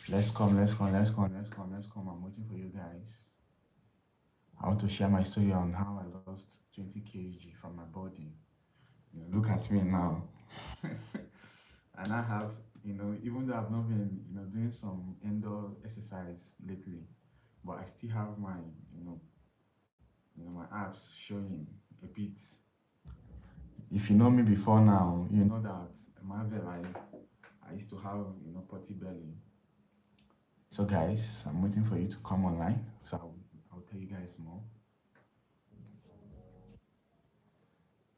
Let's come, let's come, let's come, let's come, let's come. I'm waiting for you guys. I want to share my story on how I lost 20 kg from my body. Look at me now. And I have, even though I've not been, doing some indoor exercise lately, but I still have my, my abs showing a bit. If you know me before now, you know that Marvel, I used to have, potty belly. So guys, I'm waiting for you to come online. So I'll tell you guys more.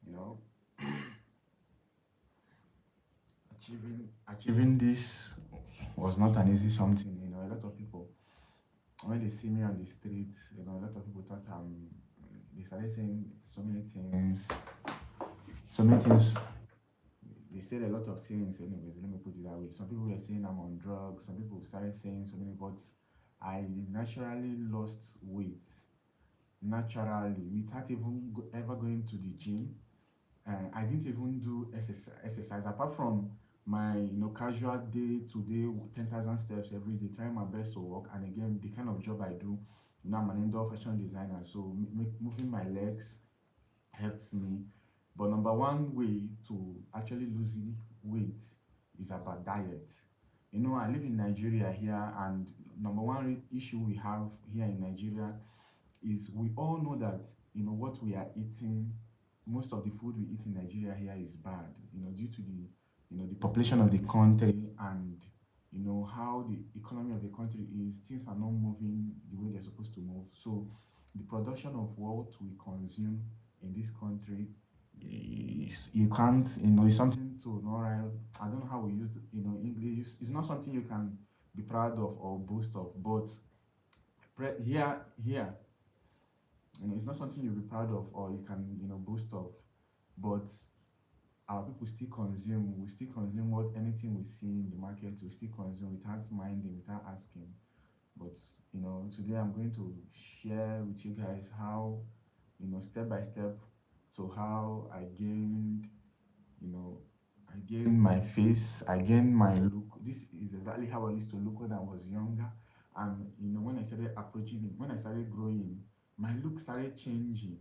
You know, achieving this was not an easy something. A lot of people when they see me on the street, a lot of people thought they started saying so many things. They said a lot of things. Anyways, let me put it that way. Some people were saying I'm on drugs. Some people started saying so many, but I naturally lost weight naturally without even ever going to the gym. I didn't even do exercise apart from my casual day to day 10,000 steps every day, trying my best to walk. And again, the kind of job I do, I'm an indoor fashion designer, so moving my legs helps me. But number one way to actually losing weight is about diet. I live in Nigeria here, and number one issue we have here in Nigeria is we all know that what we are eating, most of the food we eat in Nigeria here is bad, due to the population of the country, and how the economy of the country is. Things are not moving the way they're supposed to move. So the production of what we consume in this country is, you can't, it's something to know, right? I don't know how we use English. It's not something you can be proud of or boast of, but here, it's not something you'll be proud of or you can boast of, but our people still consume. We still consume what anything we see in the market. We still consume without minding, without asking. But today I'm going to share with you guys how, step by step, to how I gained, you know I gained my face, I gained my look. This is exactly how I used to look when I was younger. And when I started approaching it, when I started growing, my look started changing.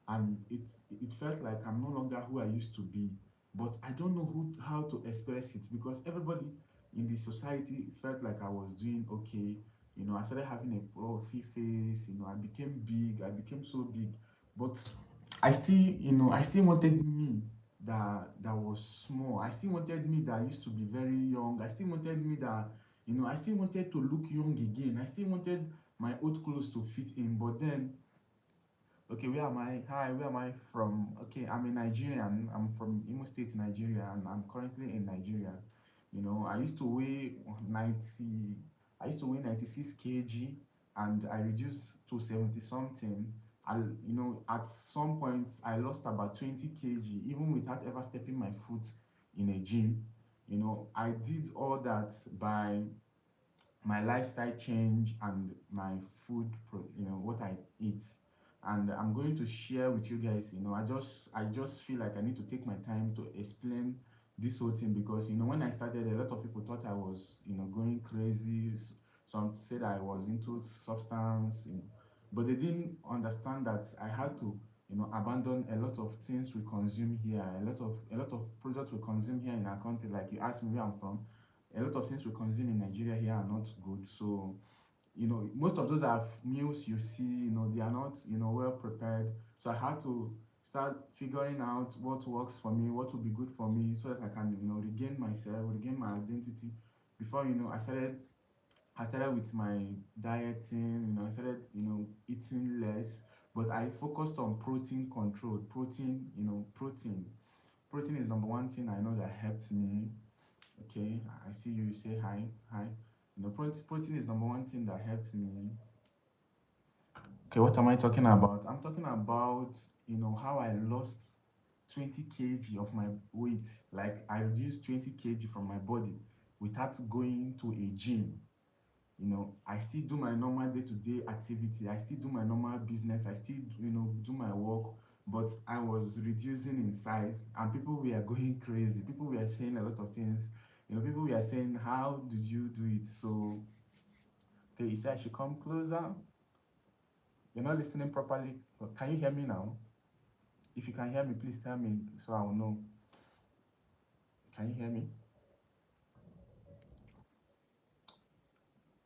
And it felt like I'm no longer who I used to be. But I don't know how to express it, because everybody in the society felt like I was doing okay. I started having a puffy face, I became big, I became so big. But I still wanted me that was small. I still wanted me that used to be very young. I still wanted me that, I still wanted to look young again. I still wanted my old clothes to fit in. But then, okay, where am I? Hi, where am I from? Okay, I'm a Nigerian. I'm from Imo State, Nigeria, and I'm currently in Nigeria. I used to weigh 90, I used to weigh 96 kg, and I reduced to 70 something. At some points, I lost about 20 kg, even without ever stepping my foot in a gym. I did all that by my lifestyle change and my food, what I eat. And I'm going to share with you guys. I just feel like I need to take my time to explain this whole thing, because when I started, a lot of people thought I was going crazy. Some said I was into substance, but they didn't understand that I had to abandon a lot of things we consume here, a lot of products we consume here in our country. Like you asked me where I'm from, a lot of things we consume in Nigeria here are not good. So, most of those are meals you see, they are not, well prepared. So I had to start figuring out what works for me, what would be good for me, so that I can, regain myself, regain my identity. Before, I started with my dieting, I started, eating less, but I focused on protein control. Protein. Protein is number one thing I know that helps me. Okay, I see you say hi. Hi. Protein is number one thing that helps me. Okay, what am I talking about? I'm talking about, how I lost 20 kg of my weight. Like I reduced 20 kg from my body without going to a gym. I still do my normal day-to-day activity. I still do my normal business. I still, do my work, but I was reducing in size, and people were going crazy. People were saying a lot of things. People were saying, how did you do it? So, okay, you said I should come closer. You're not listening properly. Can you hear me now? If you can hear me, please tell me so I will know. Can you hear me?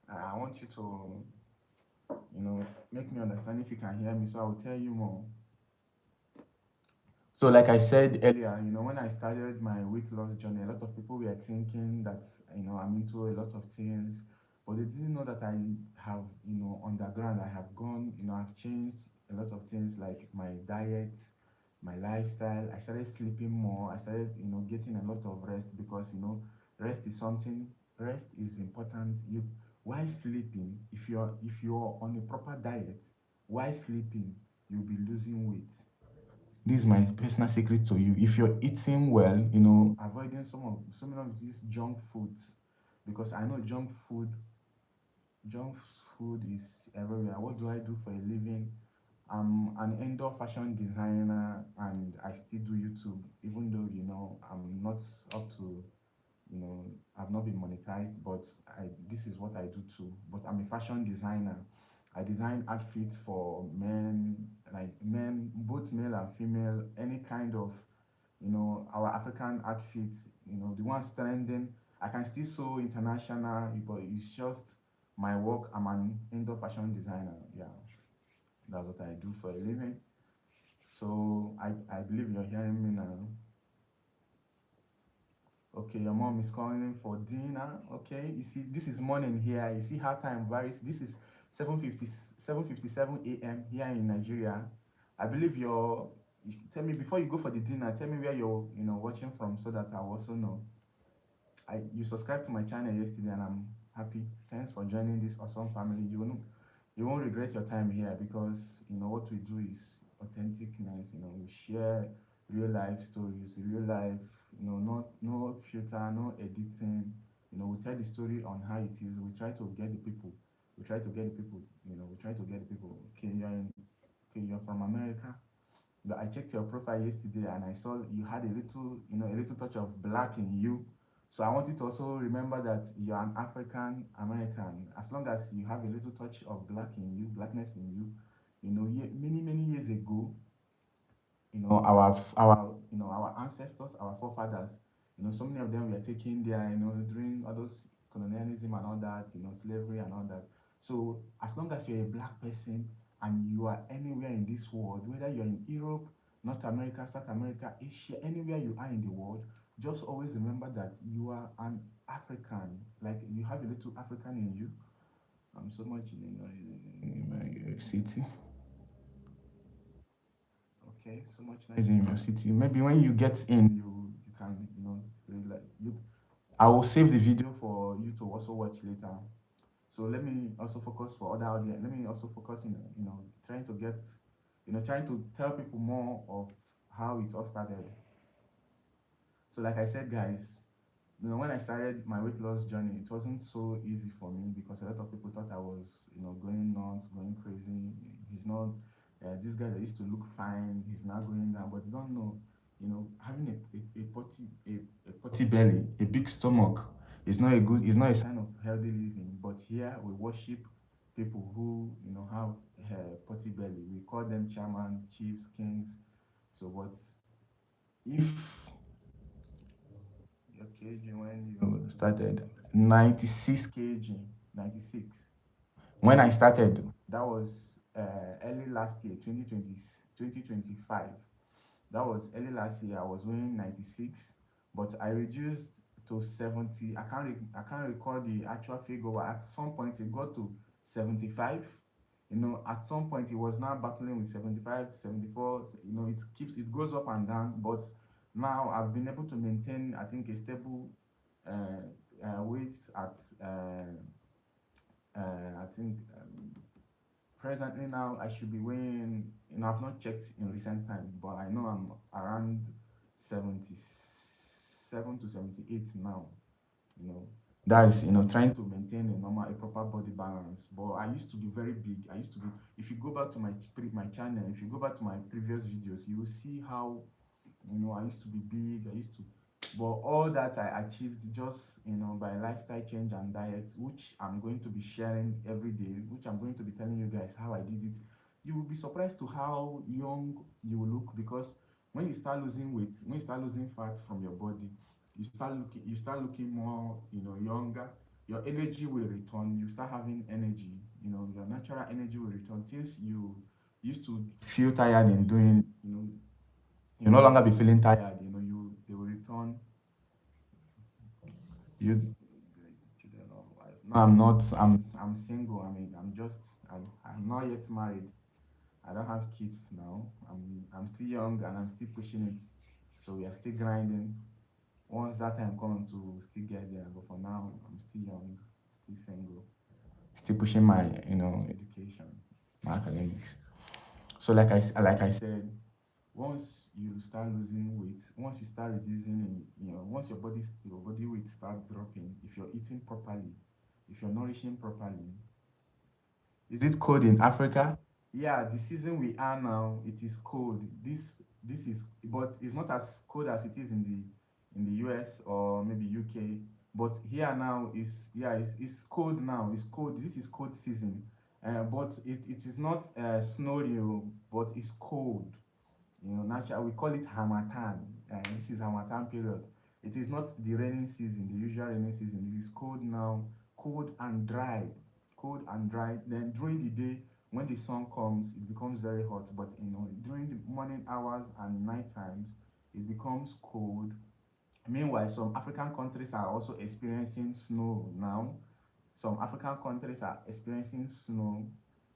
I want you to, make me understand if you can hear me so I will tell you more. So, like I said earlier, when I started my weight loss journey, a lot of people were thinking that, I'm into a lot of things, but they didn't know that I have, underground, I have gone, I've changed a lot of things like my diet, my lifestyle. I started sleeping more. I started, getting a lot of rest because, rest is something, rest is important. While sleeping, if you're on a proper diet, while sleeping, you'll be losing weight. This is my personal secret to you. If you're eating well, avoiding some of these junk foods, because I know junk food is everywhere. What do I do for a living? I'm an indoor fashion designer and I still do YouTube, even though I'm not up to, you know I've not been monetized, but this is what I do too. But I'm a fashion designer. I design outfits for men, like men, both male and female, any kind of, our African outfits, the ones trending. I can still sew international, but it's just my work. I'm an indoor fashion designer. Yeah, that's what I do for a living. So I believe you're hearing me now. Okay, your mom is calling for dinner. Okay, you see, this is morning here. You see how time varies. This is 7:57 a.m. here in Nigeria. I believe tell me before you go for the dinner, tell me where you're, watching from so that I also know. You subscribed to my channel yesterday and I'm happy. Thanks for joining this awesome family. You won't regret your time here because what we do is authenticness. We share real life stories, real life, not no filter, no editing. We tell the story on how it is. We try to get the people. We try to get the people, we try to get the people. Okay, you're from America. But I checked your profile yesterday and I saw you had a little touch of black in you. So I want you to also remember that you're an African American. As long as you have a little touch of blackness in you, many many years ago, our ancestors, our forefathers, so many of them were taken there, during all those colonialism and all that, slavery and all that. So as long as you're a black person and you are anywhere in this world, whether you're in Europe, North America, South America, Asia, anywhere you are in the world, just always remember that you are an African. Like you have a little African in you. I'm so much in my city. Okay, so much nice in your city. Maybe when you get in, you can, really like look. I will save the video for you to also watch later. So let me also focus for other audience. Let me also focus in, trying to get, trying to tell people more of how it all started. So like I said, guys, when I started my weight loss journey, it wasn't so easy for me because a lot of people thought I was, going nuts, going crazy. He's not, this guy that used to look fine, he's not going down, but you don't know, having a potty belly, a big stomach, is not a sign of healthy living. But here we worship people who, have a potty belly. We call them chairman, chiefs, kings. So, but if your kg when you started 96 kg, 96. When I started, that was early last year, 2020, 2025. That was early last year. I was weighing 96, but I reduced to 70. I can't recall the actual figure, but at some point it got to 75. At some point it was now battling with 75, 74. It goes up and down, but now I've been able to maintain, I think, a stable weight at I think presently now I should be weighing, I've not checked in recent time, but I know I'm around 77 to 78 now. You know, that's trying to maintain a proper body balance. But I used to be very big. I used to be. If you go back to my channel, if you go back to my previous videos, you will see how I used to be big. I used to. But all that I achieved just, by lifestyle change and diet, which I'm going to be sharing every day, which I'm going to be telling you guys how I did it. You will be surprised to how young you will look, because when you start losing weight, when you start losing fat from your body, you start looking more, younger. Your energy will return. You start having energy. Your natural energy will return. Things you used to feel tired in doing, you no longer be feeling tired. They will return. You children or wife? No, I'm not. I'm single. I'm not yet married. I don't have kids now. I'm still young and I'm still pushing it. So we are still grinding. Once that time comes to still get there, but for now I'm still young, still single, still pushing my education, my academics. So like I said, once you start losing weight, once you start reducing, once your body weight start dropping, if you're eating properly, if you're nourishing properly. Is it cold in Africa? Yeah, the season we are now, it is cold. This is, but it's not as cold as it is in the US or maybe UK. But here now is, yeah, it's cold now. It's cold. This is cold season. But it is not snowy, but it's cold. Natural, we call it Hamatan. This is Hamatan period. It is not the raining season, the usual raining season. It is cold now, cold and dry, cold and dry. Then during the day, when the sun comes, it becomes very hot. But during the morning hours and night times, it becomes cold. Meanwhile, some African countries are also experiencing snow now. Some African countries are experiencing snow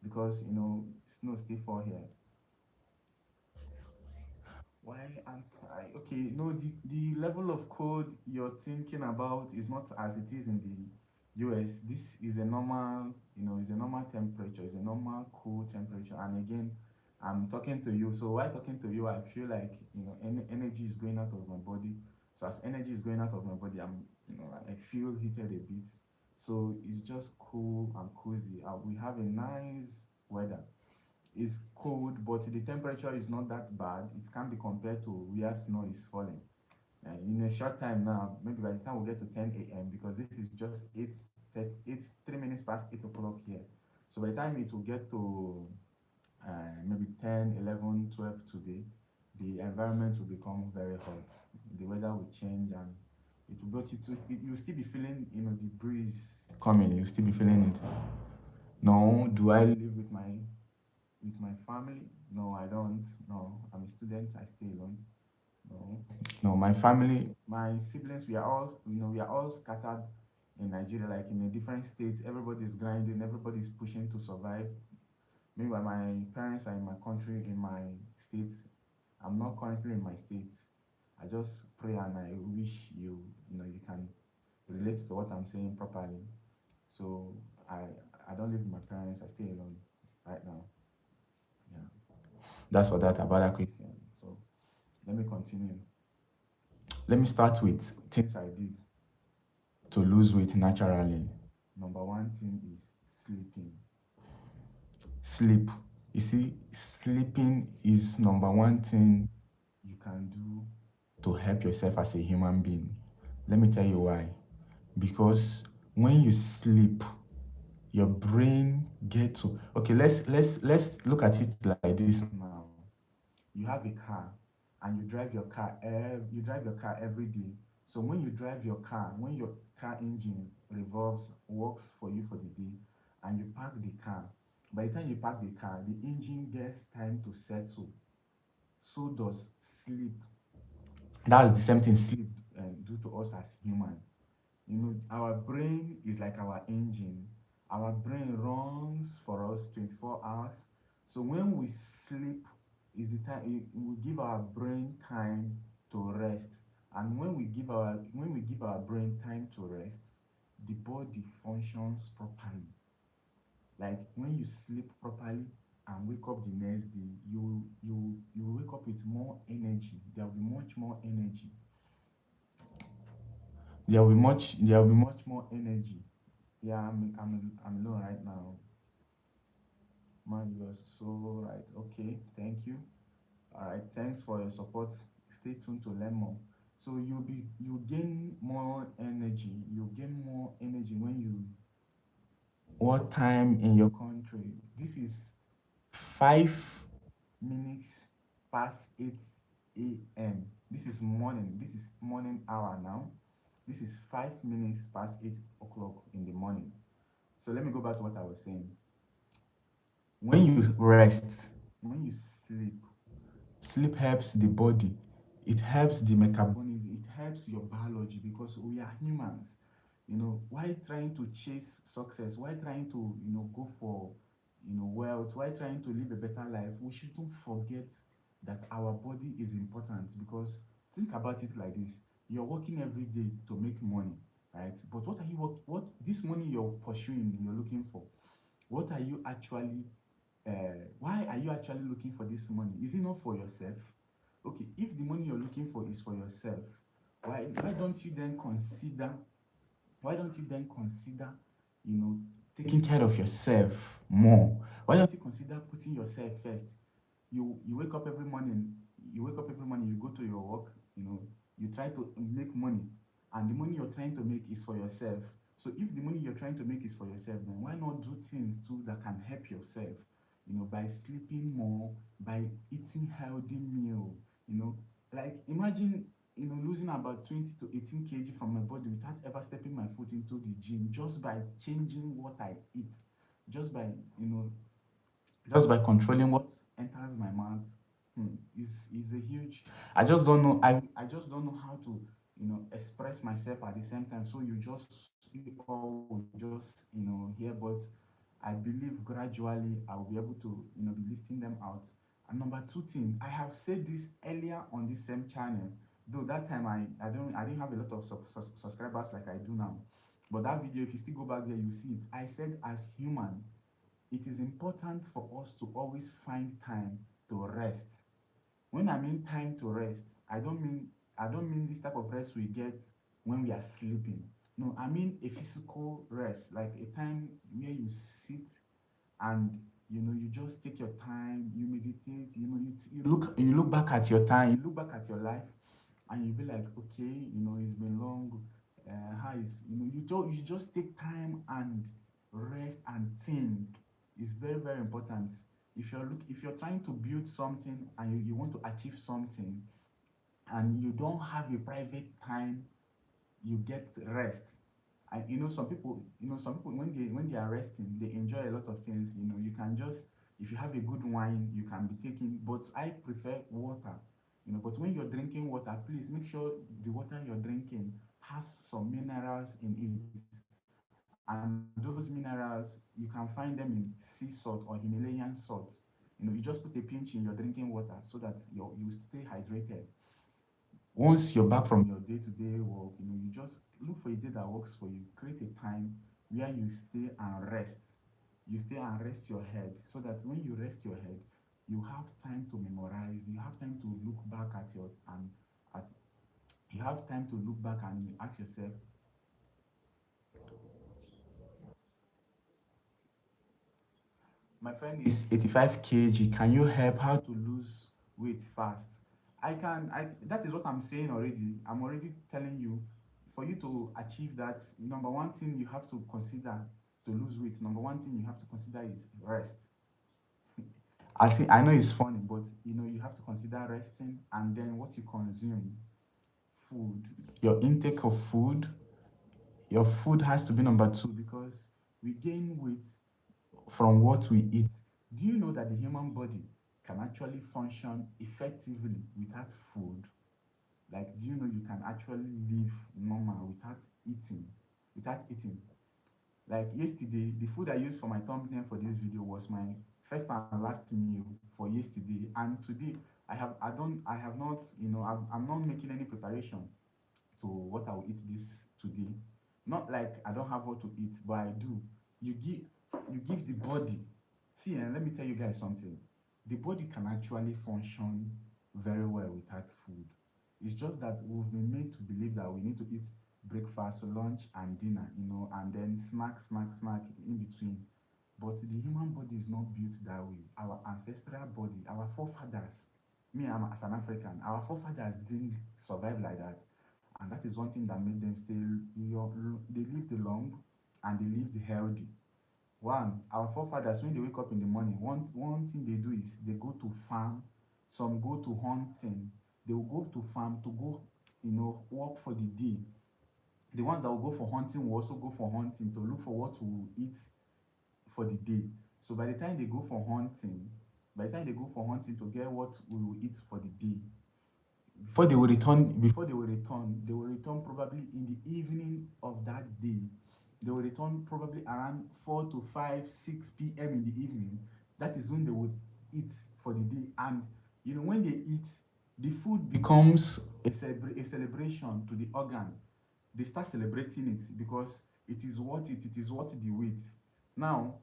because snow still fall here. Why aren't I? Okay, no, the level of code you're thinking about is not as it is in the US. This is a normal, is a normal temperature, it's a normal cool temperature. And again, I'm talking to you. So while talking to you, I feel like, energy is going out of my body. So as energy is going out of my body, I feel heated a bit. So it's just cool and cozy. We have a nice weather. It's cold, but the temperature is not that bad. It can be compared to where snow is falling. In a short time now, maybe by the time we get to 10 a.m., because this is just 3 minutes past 8 o'clock here. So by the time it will get to maybe 10, 11, 12 today, the environment will become very hot. The weather will change, and you'll still be feeling, the breeze coming. You'll still be feeling it. No, do I live with my family? No, I don't. No, I'm a student. I stay alone. No, no, my family, my siblings, we are all scattered in Nigeria, like in a different states. Everybody's grinding. Everybody's pushing to survive. Meanwhile, my parents are in my country, in my state. I'm not currently in my state. I just pray and I wish you can relate to what I'm saying properly. So I I don't live with my parents. I stay alone right now. Yeah. That's for that about that question. So let me continue. Let me start with things I did to lose weight naturally. Number one thing is sleeping. Sleep. You see, sleeping is number one thing you can do to help yourself as a human being. Let me tell you why. Because when you sleep, your brain get to, okay, let's look at it like this now. You have a car and you drive your car every day. So when you drive your car, when your car engine revolves, works for you for the day, and you park the car, by the time you park the car, the engine gets time to settle. So does sleep. That's the same thing sleep do to us as human. Our brain is like our engine. Our brain runs for us 24 hours. So when we sleep, is the time we give our brain time to rest. And when we give our brain time to rest, the body functions properly. Like when you sleep properly and wake up the next day, you wake up with more energy. There will be much more energy. There will be much more energy. Yeah, I'm low right now. Man, you are so right. Okay, thank you. All right, thanks for your support. Stay tuned to learn more. So you gain more energy. You gain more energy when you what time in your country? This is 5 minutes past 8 a.m. This is morning. This is morning hour now. This is 5 minutes past 8 o'clock in the morning. So let me go back to what I was saying. When you rest, when you sleep, sleep helps the body. It helps the metabolism. It helps your biology because we are humans. Why trying to chase success? Why trying to, go for, wealth? Why trying to live a better life? We shouldn't forget that our body is important because think about it like this. You're working every day to make money, right? But what this money you're pursuing, you're looking for, what are you actually why are you actually looking for this money? Is it not for yourself? Okay, if the money you're looking for is for yourself, why don't you then consider why don't you then consider, you know, taking care of yourself more? Why don't you consider putting yourself first? You wake up every morning, you go to your work, you try to make money, and the money you're trying to make is for yourself. So if the money you're trying to make is for yourself, then why not do things too that can help yourself, by sleeping more, by eating healthy meal, like imagine, losing about 20 to 18 kg from my body without ever stepping my foot into the gym, just by changing what I eat, just by, controlling what enters my mouth. Is a huge. I just don't know how to, express myself at the same time. So you all will just, hear. But I believe gradually I'll be able to, be listing them out. And number two thing, I have said this earlier on this same channel. Though that time I didn't have a lot of subscribers like I do now. But that video, if you still go back there, you see it. I said as human, it is important for us to always find time to rest. When I mean time to rest, I don't mean this type of rest we get when we are sleeping. No, I mean a physical rest, like a time where you sit and, you just take your time, you meditate, you look back at your time, you look back at your life, and you be like, okay, it's been long. How is, you just take time and rest and think. It's very, very important. If you're trying to build something and you want to achieve something, and you don't have a private time, you get rest. And some people when they are resting, they enjoy a lot of things. You can just, if you have a good wine, you can be taking, but I prefer water. But when you're drinking water, please make sure the water you're drinking has some minerals in it. And those minerals, you can find them in sea salt or Himalayan salt. You just put a pinch in your drinking water so that you stay hydrated. Once you're back from your day-to-day work, you just look for a day that works for you. Create a time where you stay and rest. You stay and rest your head so that when you rest your head, you have time to memorize. You have time to look back at your and at you have time to look back and you ask yourself, my friend is 85 kg. Can you help how to lose weight fast? I can. That is what I'm saying already. I'm already telling you, for you to achieve that, number one thing you have to consider to lose weight. Number one thing you have to consider is rest. I know it's funny, but you have to consider resting, and then what you consume, food, your intake of food. Your food has to be number two because we gain weight from what we eat. Do you know that the human body can actually function effectively without food? Like, do you know you can actually live normal eating? Without eating. Like yesterday, the food I used for my thumbnail for this video was my first and last meal for yesterday. And today, I have not, I'm not making any preparation to what I will eat this today. Not like I don't have what to eat, but I do. You give the body. See, and let me tell you guys something. The body can actually function very well without food. It's just that we've been made to believe that we need to eat breakfast, lunch, and dinner, and then snack in between. But the human body is not built that way. Our ancestral body, our forefathers, me, as an African, our forefathers didn't survive like that. and that is one thing that made them stay young. They lived long and they lived healthy. One, our forefathers, when they wake up in the morning, one thing they do is they go to farm. Some go to hunting. They will go to farm to go, work for the day. The ones that will go for hunting will also go for hunting to look for what to eat for the day. So by the time they go for hunting, to get what we will eat for the day, they will return probably in the evening of that day. They will return probably around 4 to 5, 6 p.m. in the evening. That is when they would eat for the day. And when they eat, the food becomes a celebration to the organ. They start celebrating it because it is worth the wait. Now,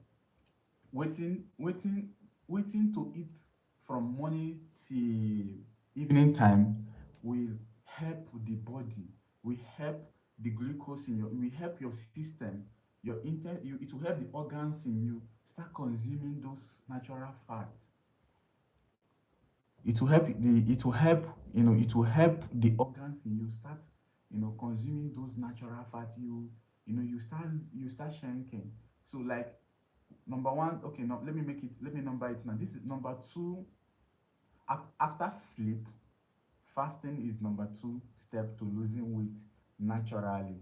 waiting to eat from morning till evening time will help the body, will help the glucose in your will help your system, it will help the organs in you start consuming those natural fats. It will help the organs in you start consuming those natural fats. You start shrinking. So, like, number one, okay, now let me number it now. This is number two. After sleep, fasting is number two step to losing weight naturally.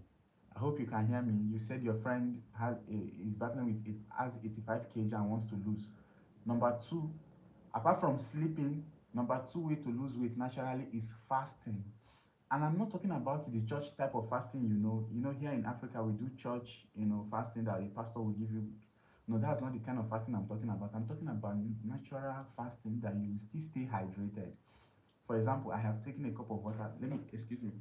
I hope you can hear me. You said your friend is battling with it, has 85 kg and wants to lose. Number two, apart from sleeping, number two way to lose weight naturally is fasting. And I'm not talking about the church type of fasting. Here in Africa we do church, fasting that a pastor will give you. No, that's not the kind of fasting I'm talking about. I'm talking about natural fasting that you still stay hydrated. For example, I have taken a cup of water. Excuse me.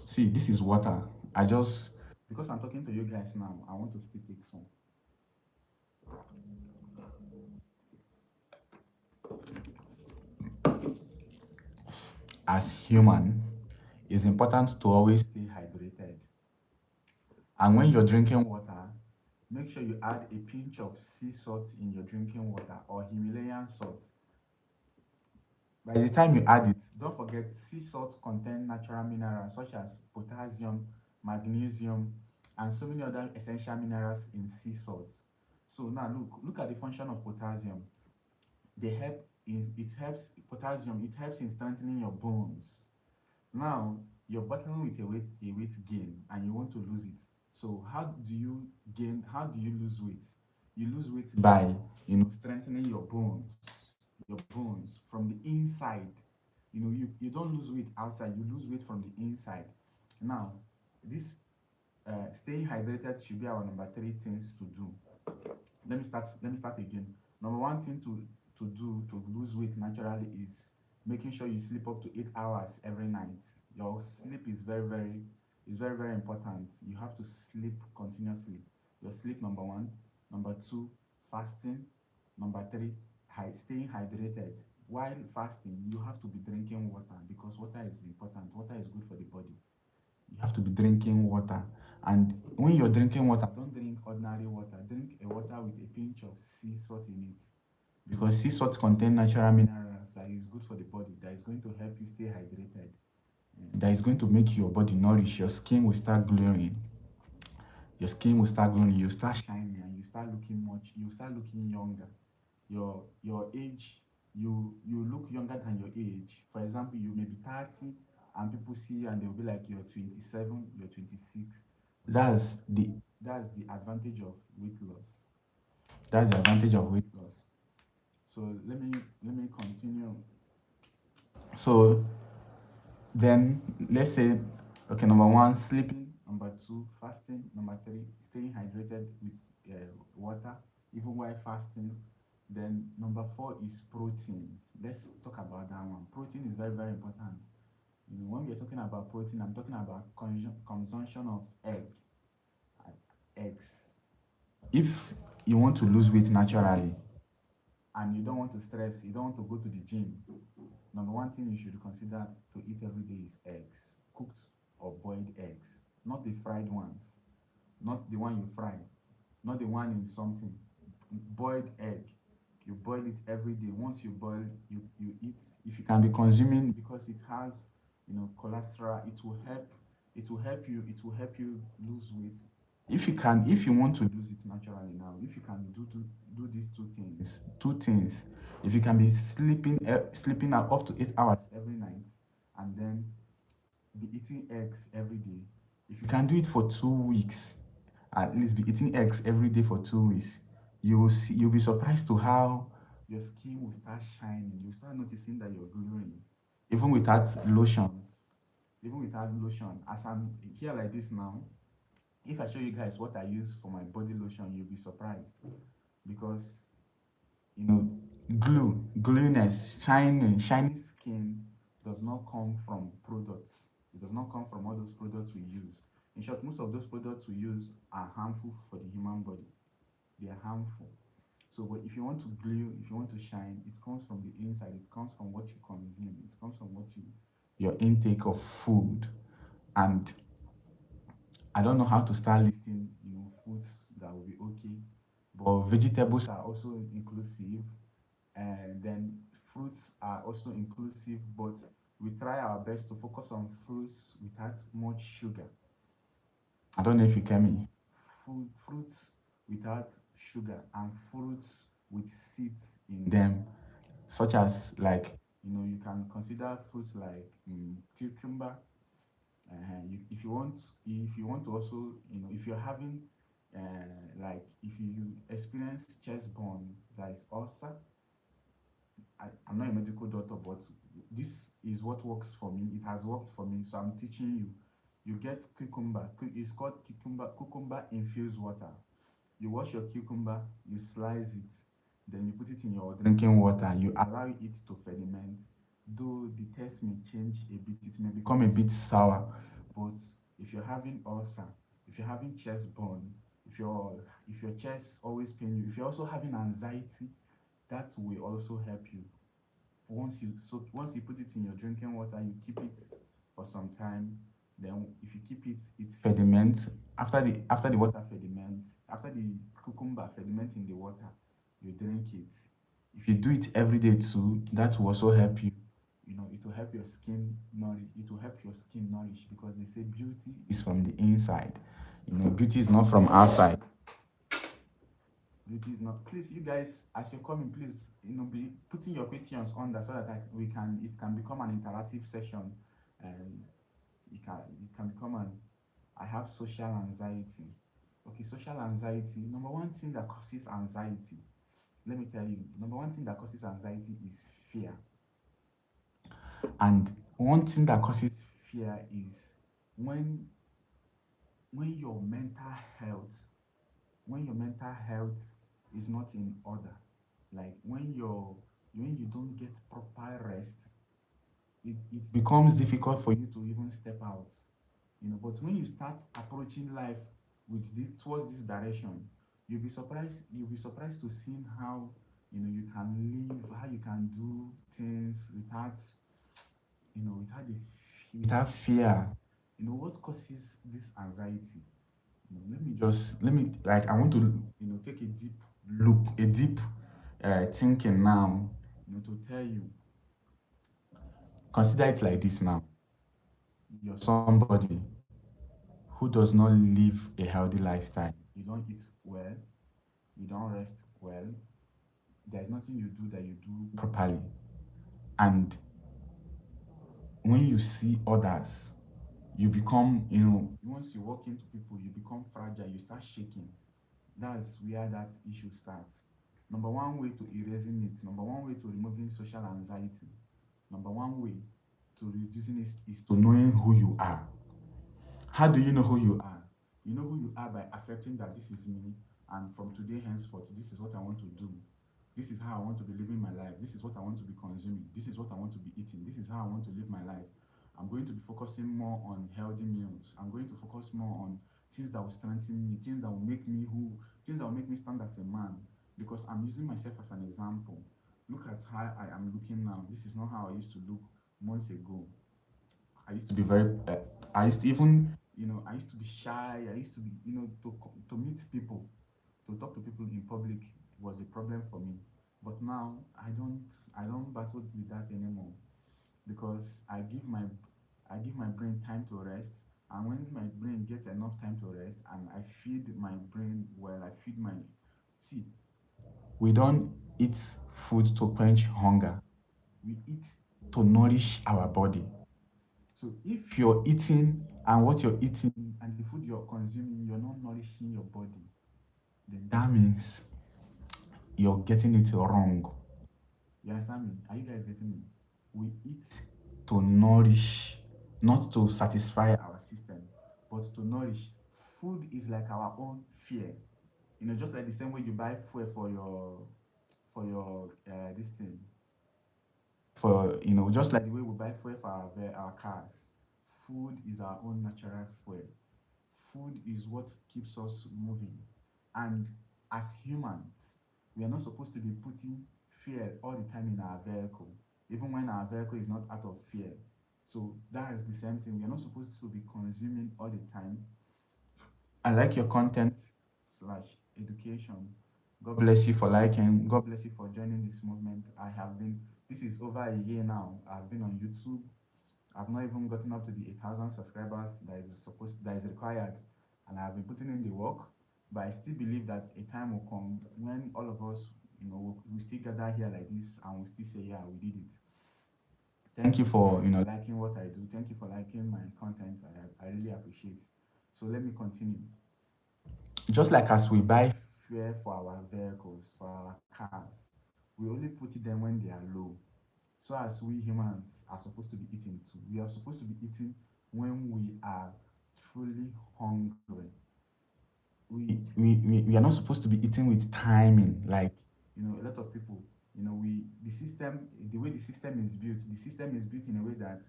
See, this is water. Because I'm talking to you guys now, I want to still take some. As human, it's important to always stay hydrated. And when you're drinking water, make sure you add a pinch of sea salt in your drinking water or Himalayan salt. By the time you add it, don't forget sea salt contain natural minerals such as potassium, magnesium, and so many other essential minerals in sea salts. So now look at the function of potassium. It helps in strengthening your bones. Now you're battling with a weight gain and you want to lose it. So how do you lose weight? You lose weight by strengthening your bones from the inside. You don't lose weight outside, you lose weight from the inside. Now, this staying hydrated should be our number three things to do. Let me start again. Number one thing to do to lose weight naturally is making sure you sleep up to 8 hours every night. Your sleep is very important. You have to sleep continuously. Your sleep, number one. Number two, fasting. Number three, staying hydrated. While fasting, you have to be drinking water because water is important. Water is good for the body. You have to be drinking water. And when you're drinking water, don't drink ordinary water. Drink a water with a pinch of sea salt in it. Because sea salt contain natural minerals that is good for the body, that is going to help you stay hydrated, that is going to make your body nourish. Your skin will start glowing. You start shining and you start looking younger. Your age, you look younger than your age. For example, you may be 30 and people see you and they'll be like you're 27, you're 26. That's the that's the advantage of weight loss. That's the advantage of weight loss. So let me continue. So then let's say, okay, number one, sleeping. Number two, fasting. Number three, staying hydrated with water, even while fasting. Then number four is protein. Let's talk about that one. Protein is very, very important. When we're talking about protein, I'm talking about consumption of eggs. If you want to lose weight naturally and you don't want to stress, you don't want to go to the gym, number one thing you should consider to eat every day is eggs, cooked or boiled eggs, not the fried ones, not the one you fry, not the one in something. boiled egg. You boil it every day. Once you boil, you eat. If you can be consuming, because it has, cholesterol, it will help you lose weight. If you can, if you want to lose it naturally now, if you can do these two things, if you can be sleeping up to 8 hours every night, and then be eating eggs every day. If you can do it for 2 weeks, at least be eating eggs every day for 2 weeks, you'll be surprised to how your skin will start shining. You'll start noticing that you're glowing. Even without lotions. Even without lotion. As I'm here like this now, if I show you guys what I use for my body lotion, you'll be surprised. Because you know, glowiness, shiny skin does not come from products. It does not come from all those products we use. In short, most of those products we use are harmful for the human body. They are harmful. So, but if you want to glow, if you want to shine, it comes from the inside. It comes from what you consume. It comes from your intake of food. And I don't know how to start listing, foods that will be okay. But vegetables are also inclusive, and then fruits are also inclusive. But we try our best to focus on fruits without much sugar. I don't know if you get me. Fruits without sugar, and fruits with seeds in them, such as, like, you can consider fruits like cucumber. If you want to also, if you're having, if you experience chest burn, that is ulcer. I'm not a medical doctor, but this is what works for me. It has worked for me, so I'm teaching you. You get cucumber. It's called cucumber infused water. You wash your cucumber, you slice it, then you put it in your drinking water. You allow it to ferment. Though the taste may change a bit, it may become a bit sour. But if you're having ulcer, if you're having chest burn, if your chest always pain you, if you're also having anxiety, that will also help you. Once you put it in your drinking water, you keep it for some time. Then if you keep it, it ferments. After the water ferments, after the cucumber ferments in the water, you drink it. If you do it every day too, that will also help you. It will help your skin nourish. It will help your skin nourish, because they say beauty is from the inside. Beauty is not from outside. Beauty is not. Please, you guys, as you're coming, please, be putting your questions on that, so that it can become an interactive session. And it can become an. I have social anxiety. Okay, social anxiety. Number one thing that causes anxiety. Let me tell you. Number one thing that causes anxiety is fear. And one thing that causes fear is when when your mental health when your mental health is not in order. Like when you don't get proper rest, it becomes difficult for you to even step out. But when you start approaching life with this towards this direction, you'll be surprised to see how you can live, how you can do things without fear. What causes this anxiety? Let me, like, I want to take a deep look, a deep thinking now, to tell you. Consider it like this now. You're somebody who does not live a healthy lifestyle. You don't eat well, you don't rest well, there's nothing you do that you do properly. And when you see others, you become, once you walk into people, you become fragile, you start shaking. That's where that issue starts. Number one way to erasing it, number one way to removing social anxiety, number one way to reducing it is to knowing who you are. How do you know who you are? You know who you are by accepting that this is me, and from today henceforth, this is what I want to do. This is how I want to be living my life. This is what I want to be consuming. This is what I want to be eating. This is how I want to live my life. I'm going to be focusing more on healthy meals. I'm going to focus more on things that will strengthen me, things that will make me stand as a man. Because I'm using myself as an example. Look at how I am looking now. This is not how I used to look months ago. I used to be very, I used to even, I used to be shy. I used to be, to meet people, to talk to people in public. was a problem for me. But now I don't battle with that anymore because I give my brain time to rest. And when my brain gets enough time to rest and I feed my brain well, I feed my see, we don't eat food to quench hunger. We eat to nourish our body. So if you're eating and what you're eating and the food you're consuming, you're not nourishing your body, then that means you're getting it wrong. You understand me? Are you guys getting me? We eat to nourish, not to satisfy our system, but to nourish. Food is like our own fear. Just like the same way you buy fuel for your this thing. For just like the way we buy fuel for our cars. Food is our own natural fuel. Food is what keeps us moving. And as humans, we are not supposed to be putting fear all the time in our vehicle, even when our vehicle is not out of fear. So that is the same thing. We are not supposed to be consuming all the time. I like your content slash education. God bless you for liking. God bless you for joining this movement. This is over a year now. I've been on YouTube. I've not even gotten up to the 8,000 subscribers that is required, and I've been putting in the work. But I still believe that a time will come when all of us, we still gather here like this, and we still say, yeah, we did it. Thank you for liking what I do. Thank you for liking my content. I really appreciate. So let me continue. Just like as we buy fuel for our vehicles, for our cars, we only put it them when they are low. So as we humans are supposed to be eating too. We are supposed to be eating when we are truly hungry. We are not supposed to be eating with timing. Like, a lot of people, the way the system is built, in a way that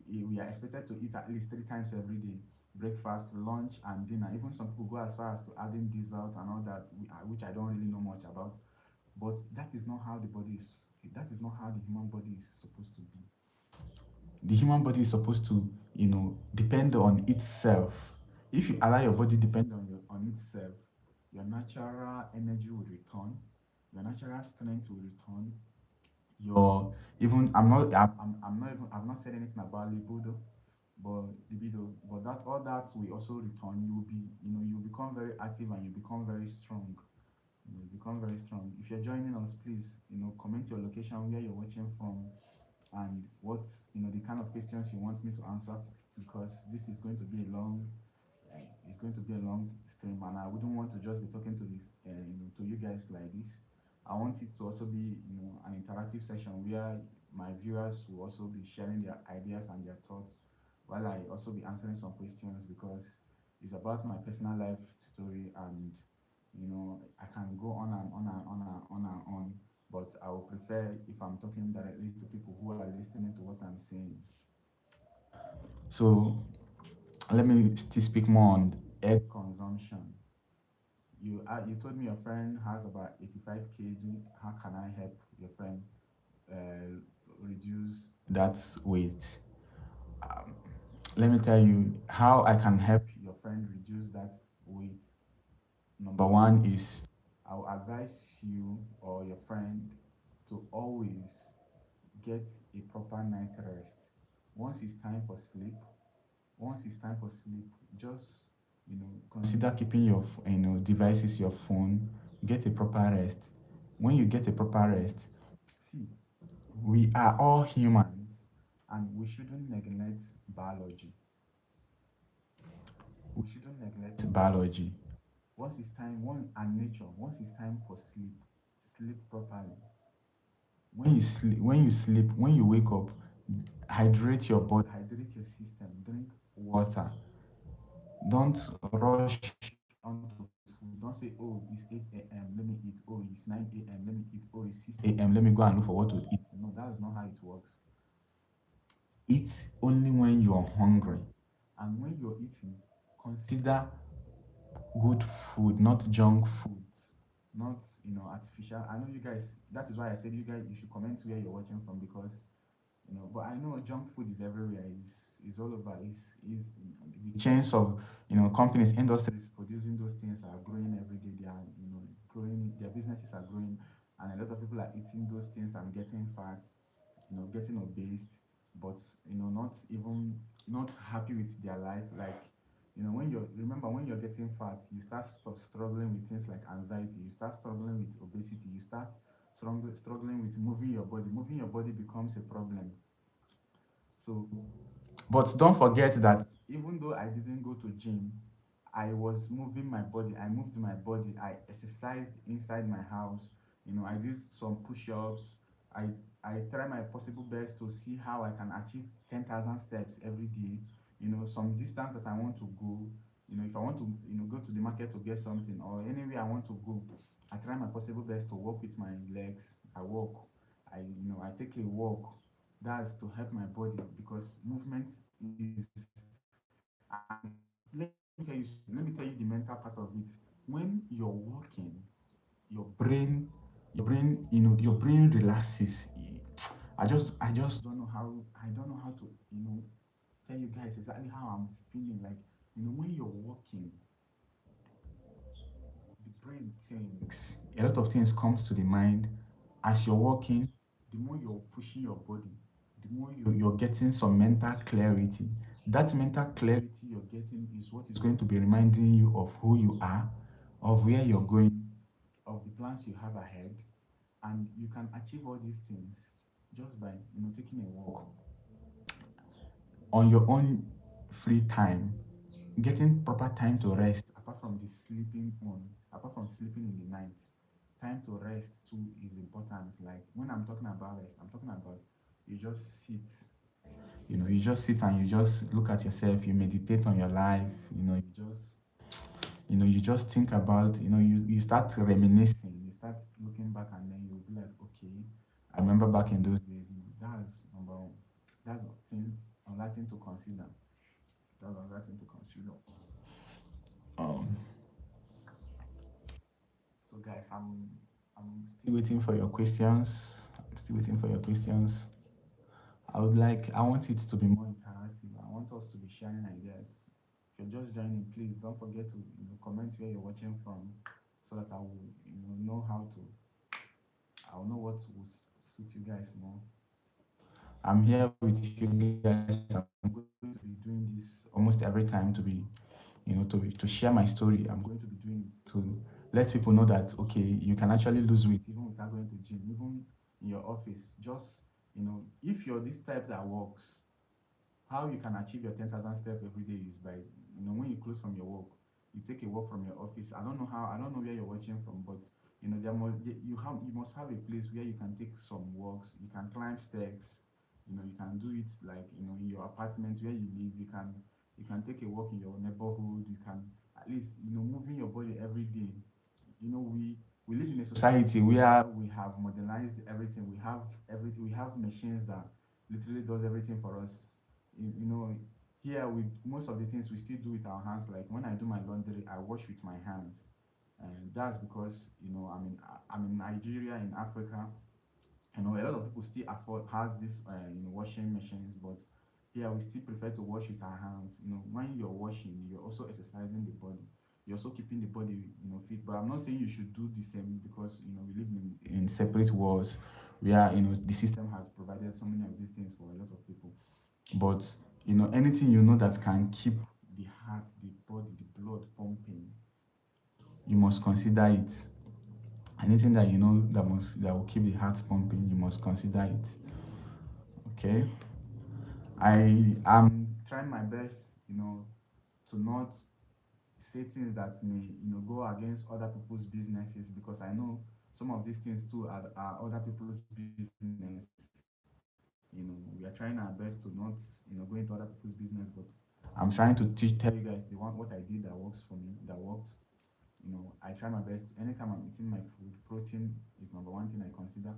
we are expected to eat at least 3 times every day: breakfast, lunch, and dinner. Even some people go as far as to adding dessert and all that, which I don't really know much about. But that is not how the human body is supposed to be. The human body is supposed to, depend on itself. If you allow your body depend on itself, your natural energy will return, your natural strength will return. Your even I'm not even I've not said anything about libido, but that all that will also return. You become very active and you become very strong. You become very strong. If you're joining us, please, comment your location, where you're watching from, and what the kind of questions you want me to answer, because this is going to be a long it's going to be a long stream, and I wouldn't want to just be talking to this to you guys like this. I want it to also be an interactive session where my viewers will also be sharing their ideas and their thoughts, while I also be answering some questions, because it's about my personal life story. And I can go on and on and on and on and on, but I would prefer if I'm talking directly to people who are listening to what I'm saying. So let me still speak more on egg consumption. You told me your friend has about 85 kg. How can I help your friend reduce that weight? Um, Let me tell you how I can help your friend reduce that weight. Number one is, I will advise you or your friend to always get a proper night rest. Once it's time for sleep, just consider keeping your devices, your phone. Get a proper rest. When you get a proper rest, see, we are all humans, and we shouldn't neglect biology. We shouldn't neglect biology. Once it's time for sleep, sleep properly. When you wake up, hydrate your body, hydrate your system, drink water. Don't rush onto food. Don't say, oh, it's 8 a.m., let me eat. Oh, it's 9 a.m., let me eat. Oh, it's 6 a.m., let me go and look for what to eat. No, that is not how it works. Eat only when you are hungry. And when you're eating, consider good food, not junk food, not artificial. I know you guys. That is why I said you should comment where you're watching from, because But I know junk food is everywhere. Is all over. Is the chains of companies, industries producing those things are growing every day. They are growing. Their businesses are growing, and a lot of people are eating those things and getting fat, getting obese, but not even not happy with their life. Like when you're remember when you're getting fat, you start struggling with things like anxiety. You start struggling with obesity. You start struggling with moving your body. Moving your body becomes a problem. So, but don't forget that even though I didn't go to gym, I was moving my body. I moved my body. I exercised inside my house. I did some push-ups. I I try my possible best to see how I can achieve 10,000 steps every day. Some distance that I want to go. If I want to go to the market to get something or anywhere I want to go, I try my possible best to walk with my legs. I walk. I take a walk. That's to help my body because movement is and let me tell you the mental part of it. When you're walking, your brain, your brain relaxes. I just don't know how to tell you guys exactly how I'm feeling. Like, when you're walking, the brain thinks a lot of things comes to the mind as you're walking. The more you're pushing your body, the more you're getting some mental clarity. That mental clarity you're getting is what is going to be reminding you of who you are, of where you're going, of the plans you have ahead, and you can achieve all these things just by taking a walk on your own free time, getting proper time to rest apart from the sleeping on apart from sleeping in the night. Time to rest too is important. Like, when I'm talking about rest, I'm talking about you just sit. You just sit and you just look at yourself, you meditate on your life. You just think about, you start reminiscing, you start looking back, and then you'll be like, okay, I remember back in those days. That's number one. That's a thing, another thing to consider. That's another thing to consider. Um, so guys, I'm still waiting for your questions. I'm still waiting for your questions. I want it to be more interactive. I want us to be sharing ideas. If you're just joining, please don't forget to comment where you're watching from, so that I will know how to I'll know what will suit you guys more. I'm here with you guys. I'm going to be doing this almost every time to share my story. I'm going to be doing it to let people know that, okay, you can actually lose weight even without going to gym, even in your office. Just if you're this type that works, how you can achieve your 10,000 steps every day is by, when you close from your work, you take a walk from your office. I don't know where you're watching from, but you must have a place where you can take some walks. You can climb stairs. You can do it, like, in your apartment where you live. You can take a walk in your neighborhood. You can at least, moving your body every day. We live in a society where we have modernized everything. We have machines that literally does everything for us. Here, with most of the things we still do with our hands. Like, when I do my laundry, I wash with my hands, and that's because I'm in Nigeria, in Africa. A lot of people still afford has this washing machines, but here we still prefer to wash with our hands. When you're washing, you're also exercising the body. You're also keeping the body fit. But I'm not saying you should do the same, because we live in separate worlds where the system has provided so many of these things for a lot of people. But anything that can keep the heart, the body, the blood pumping, you must consider it. Anything that will keep the heart pumping, you must consider it. Okay. I am trying my best, to not say things that may, go against other people's businesses, because I know some of these things too are other people's business. We are trying our best to not, go into other people's business, but I'm trying to tell you guys what I did that works for me, that works. I try my best. Anytime I'm eating my food, protein is number one thing I consider.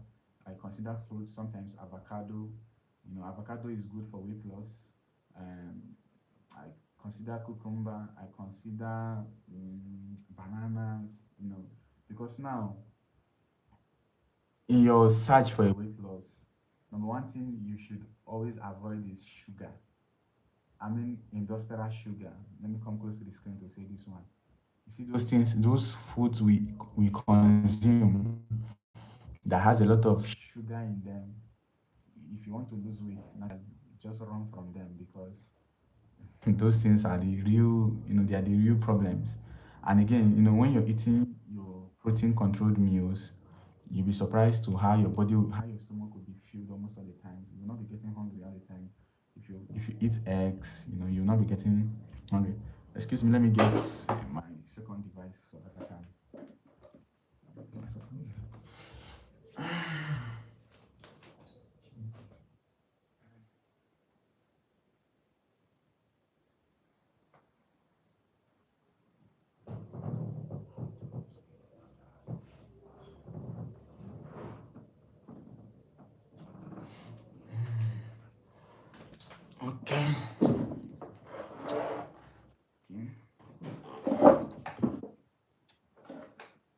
I consider fruits, sometimes avocado. Avocado is good for weight loss. Um, I consider cucumber. I consider bananas. Because now, in your search for a weight loss, Number one thing you should always avoid is sugar. I mean industrial sugar. Let me come close to the screen to say this one. You see those things, those foods we consume that has a lot of sugar in them. If you want to lose weight, naturally, just run from them because those things are the real, they are the real problems. And again, when you're eating your protein controlled meals, you'll be surprised to how your stomach will be filled almost all the time. So you'll not be getting hungry all the time. If you eat eggs, you'll not be getting hungry. Excuse me, let me get my second device so that I can. Okay. Okay.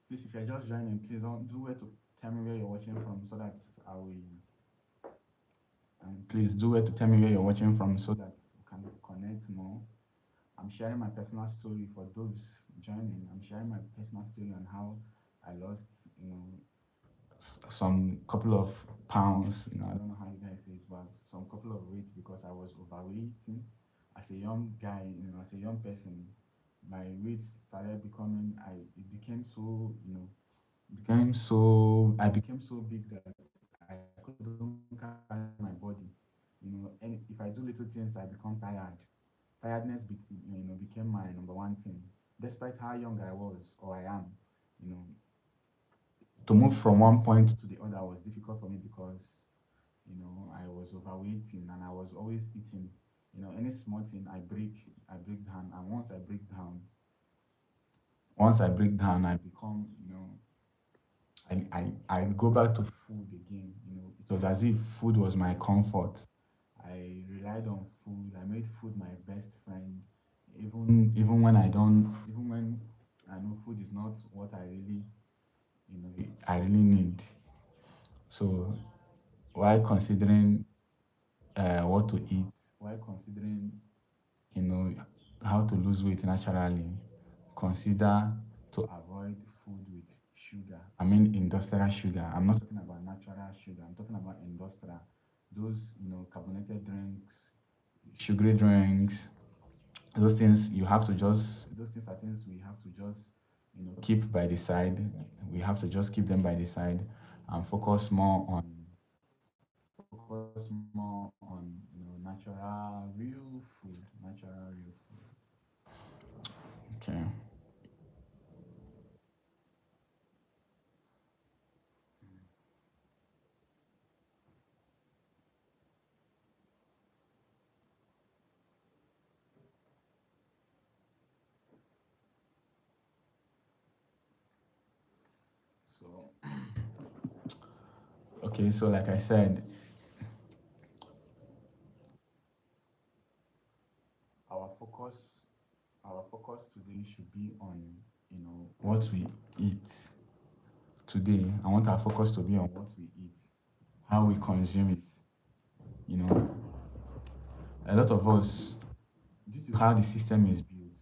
Please, if you're just joining, please don't do it to tell me where you're watching from so that I will. And please do it to tell me where you're watching from so that we can connect more. I'm sharing my personal story for those joining. I'm sharing my personal story on how I lost, some couple of pounds. I don't know how you guys say it, but some couple of weight because I was overweighting as a young guy. As a young person, my weight started becoming. It became so, I became so big that I couldn't carry my body. And if I do little things, I become tired. Tiredness became my number one thing. Despite how young I was or I am, you know, to move from one point to the other was difficult for me because I was overweighting and I was always eating. Any small thing I break down, and once I break down, I become, I go back to food again. It was as if food was my comfort. I relied on food. I made food my best friend. Even when I know food is not what I really need. So while considering what to eat, while considering you know how to lose weight naturally, consider to avoid food with sugar. I mean industrial sugar. I'm not talking about natural sugar. I'm talking about industrial. Those carbonated drinks, sugary drinks. Those things are things we have to just keep by the side. We have to just keep them by the side and focus more on natural real food, natural real food. Okay. So okay, so like I said, our focus our focus today should be on what we eat today. I want our focus to be on what we eat, how we consume it. You know, a lot of us, due to how the system is built,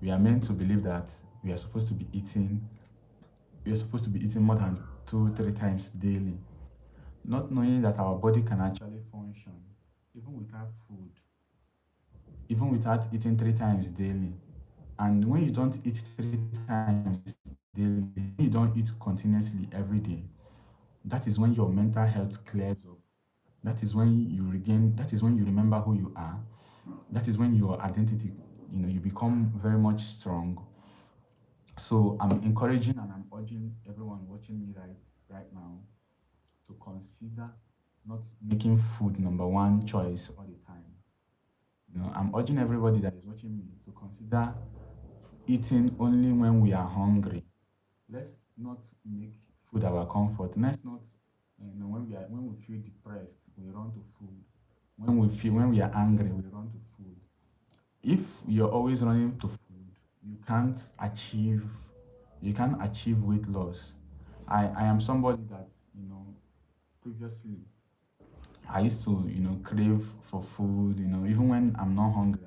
we are meant to believe that we are supposed to be eating, we are supposed to be eating more than 2, 3 times daily, not knowing that our body can actually function even without food, even without eating 3 times daily. And when you don't eat 3 times daily, when you don't eat continuously every day, that is when your mental health clears up. That is when you remember who you are. That is when your identity, you become very much strong. So I'm encouraging and I'm urging everyone watching me right now to consider not making food number one choice all the time. I'm urging everybody that is watching me to consider eating only when we are hungry. Let's not make food our comfort. Let's not, when we feel depressed, we run to food. When we are angry, we run to food. If you're always running to food, you can't achieve you can't achieve weight loss. I am somebody that, previously I used to, crave for food, even when I'm not hungry,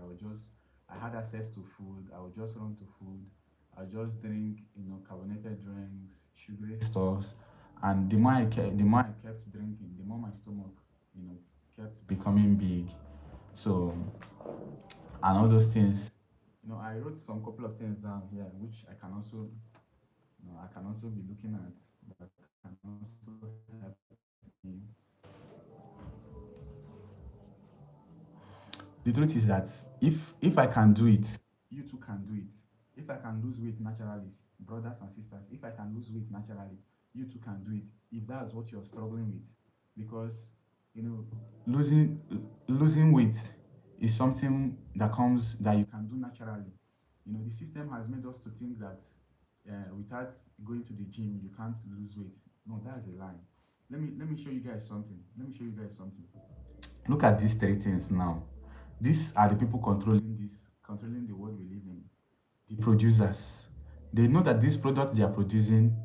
I had access to food, I would just run to food. I would just drink, carbonated drinks, sugary stuffs. And the more I kept drinking, the more my stomach, you know, kept becoming big. So, and all those things, I wrote some couple of things down here, which I can also be looking at, that can also help me. The truth is that if I can do it, you too can do it. If I can lose weight naturally, brothers and sisters, if I can lose weight naturally, you too can do it. If that's what you're struggling with, because you know, losing losing weight is something that you can do naturally. The system has made us to think that without going to the gym, you can't lose weight. No, that's a lie. Let me show you guys something. Let me show you guys something. Look at these three things now. These are the people controlling the world we live in. The producers. They know that this product they are producing.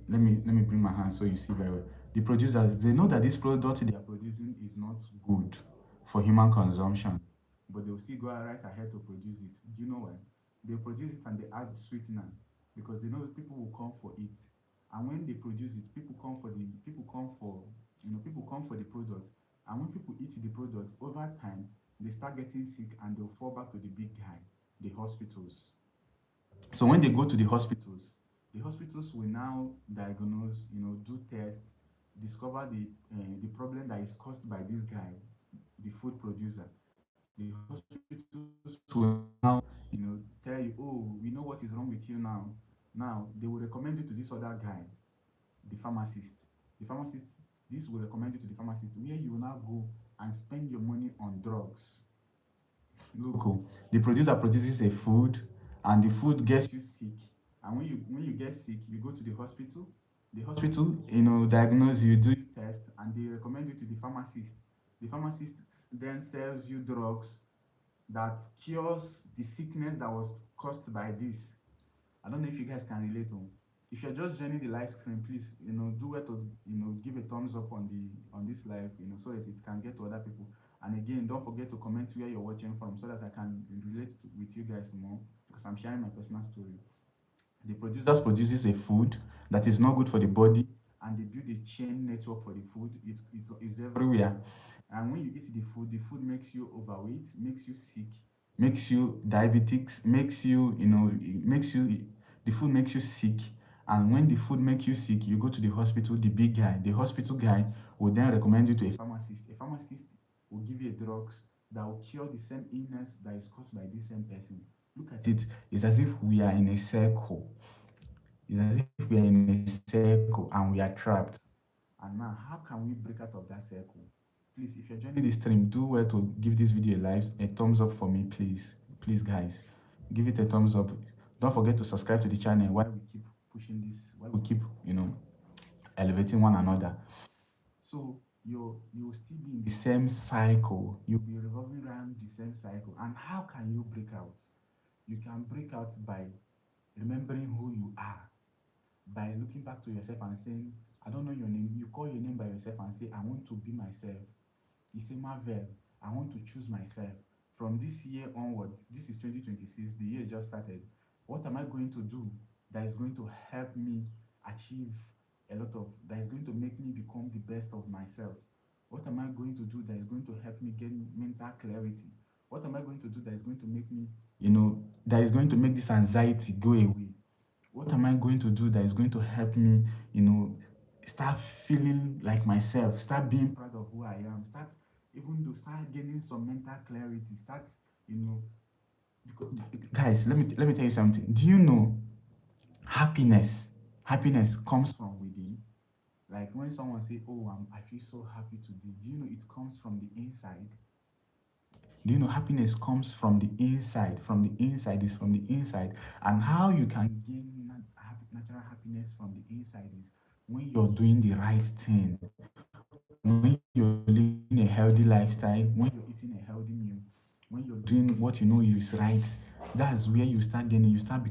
Let me bring my hand so you see very well. The producers, they know that this product they are producing is not good for human consumption, but they'll still go right ahead to produce it. Do you know why? They produce it and they add sweetener because they know that people will come for it. And when they produce it, people come for the product. And when people eat the product, over time they start getting sick and they'll fall back to the big guy, the hospitals. So when they go to the hospitals will now diagnose, do tests, discover the problem that is caused by this guy, the food producer. The hospitals will now, tell you, oh, we know what is wrong with you now. Now they will recommend you to this other guy, the pharmacist. The pharmacist, this will recommend you to the pharmacist, where you will now go and spend your money on drugs. Look, the producer produces a food, and the food gets you sick. And when you get sick, you go to the hospital. The hospital, diagnose you, do test, and they recommend you to the pharmacist. The pharmacist then sells you drugs that cures the sickness that was caused by this. I don't know if you guys can relate on. If you're just joining the live stream, please, do it to, give a thumbs up on this live, so that it can get to other people. And again, don't forget to comment where you're watching from so that I can relate with you guys more, because I'm sharing my personal story. The producers produces a food that is not good for the body, and they build a chain network for the food. It's everywhere. And when you eat the food makes you overweight, makes you sick, makes you diabetics, makes you, it makes you, the food makes you sick. And when the food makes you sick, you go to the hospital, the big guy. The hospital guy will then recommend you to a pharmacist. A pharmacist will give you a drugs that will cure the same illness that is caused by this same person. Look at it. It's as if we are in a circle. It's as if we are in a circle and we are trapped. And now, how can we break out of that circle? Please, if you're joining this stream, do well to give this video a thumbs up for me, please. Please, guys, give it a thumbs up. Don't forget to subscribe to the channel while we keep pushing this, while we keep, elevating one another. So you'll still be in the same cycle. You'll be revolving around the same cycle. And how can you break out? You can break out by remembering who you are, by looking back to yourself and saying, I don't know your name. You call your name by yourself and say, I want to be myself. You say, Marvel, I want to choose myself. From this year onward, this is 2026, the year just started. What am I going to do that is going to help me achieve that is going to make me become the best of myself? What am I going to do that is going to help me gain mental clarity? What am I going to do that is going to make me, that is going to make this anxiety go away? What am I going to do that is going to help me, you know, start feeling like myself, start being proud of who I am, start gaining some mental clarity, you know, because, guys, let me tell you something. Do you know happiness? Happiness comes from within. Like when someone say, "Oh, I feel so happy today," do you know it comes from the inside? Do you know happiness comes from the inside? From the inside, is from the inside. And how you can gain natural happiness from the inside is when you're doing the right thing, when you're living a healthy lifestyle, when you're eating a healthy meal, when you're doing what you know is right. That's where you start gaining, you start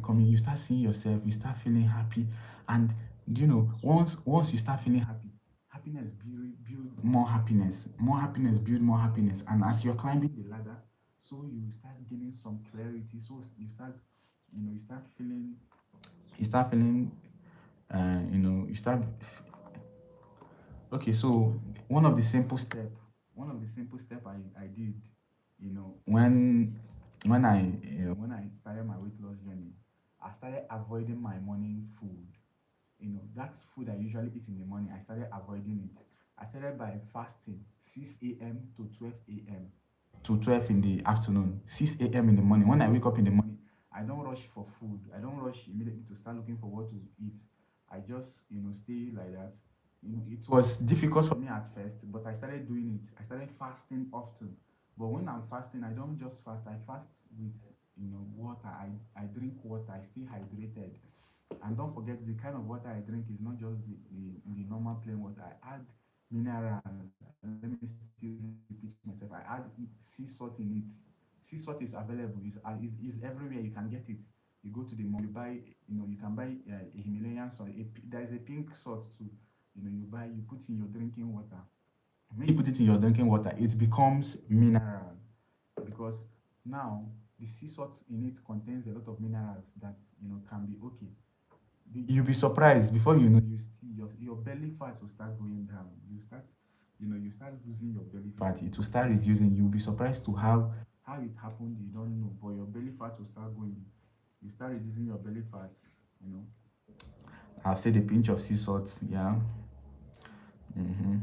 seeing yourself, you start feeling happy. And do you know, once you start feeling happy, happiness build more happiness build more happiness, and as you're climbing the ladder, so you start gaining some clarity, so you start, you start feeling you know you start okay. So one of the simple step I did, when I started my weight loss journey, I started avoiding my morning food. That's food I usually eat in the morning. I started avoiding it. I started by fasting 6 a.m. to 12 a.m. to 12 in the afternoon, 6 a.m. in the morning. When I wake up in the morning, I don't rush for food. I don't rush immediately to start looking for what to eat. I just, stay like that. It was difficult for me at first, but I started doing it. I started fasting often. But when I'm fasting, I don't just fast. I fast with, water. I drink water. I stay hydrated. And don't forget, the kind of water I drink is not just the normal plain water. I add mineral. Let me still repeat myself. I add sea salt in it. Sea salt is available. Is everywhere. You can get it. You go to the mall, you buy. You can buy a Himalayan salt. There is a pink salt too. You buy. You put in your drinking water. When you put it in your drinking water, it becomes mineral, because now the sea salt in it contains a lot of minerals that can be okay. You'll be surprised, before you know, your belly fat will start going down. You start losing your belly fat. It will start reducing. You'll be surprised to how it happened. You don't know, but your belly fat will start going. You start reducing your belly fat. You know, I've said a pinch of sea salt. Yeah. Mm-hmm.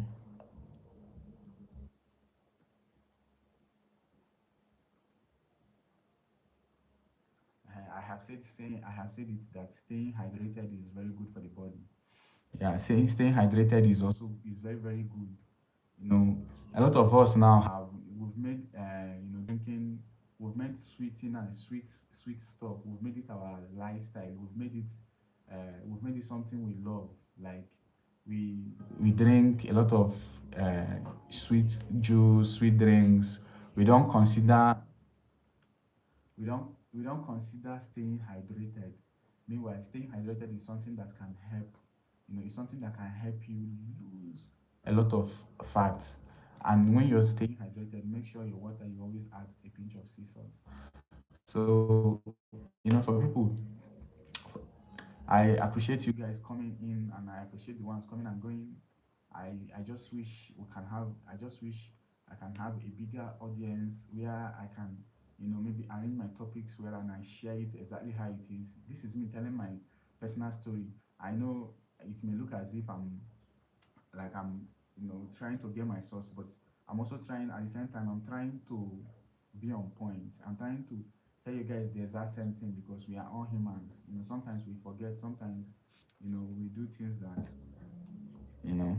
I have said it that staying hydrated is very good for the body. Yeah, saying staying hydrated is very very good. You know, a lot of us now have we've made drinking, we've made sweeting and sweet stuff. We've made it our lifestyle. We've made it something we love. Like we we drink a lot of sweet juice, sweet drinks. We don't consider we don't consider staying hydrated. Meanwhile, staying hydrated is something that can help. It's something that can help you lose a lot of fat. And when you're staying hydrated, make sure your water, you always add a pinch of sea salt. So, for people, I appreciate you guys coming in, and I appreciate the ones coming and going. I just wish we can have I just wish I can have a bigger audience where I can, maybe arrange my topics where and I share it exactly how it is. This is me telling my personal story. I know it may look as if I'm trying to get my source, but I'm also trying at the same time. I'm trying to be on point. I'm trying to tell you guys the exact same thing, because we are all humans. Sometimes we forget. Sometimes we do things that you know.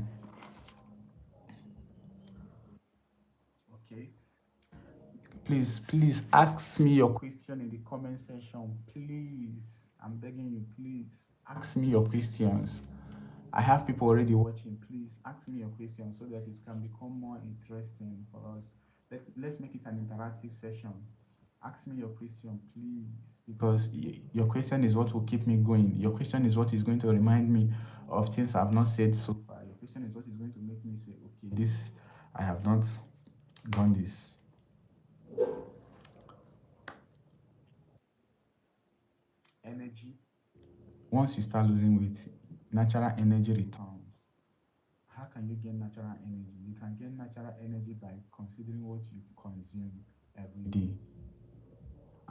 Okay. Please ask me your question in the comment section. Please, I'm begging you. Please ask me your questions. I have people already watching. Please ask me your questions so that it can become more interesting for us. Let's make it an interactive session. Ask me your question, please, because your question is what will keep me going. Your question is what is going to remind me of things I've not said so far. Your question is what is going to make me say, okay, this I have not done this. Energy. Once you start losing weight, natural energy returns. How can you gain natural energy? You can gain natural energy by considering what you consume every day.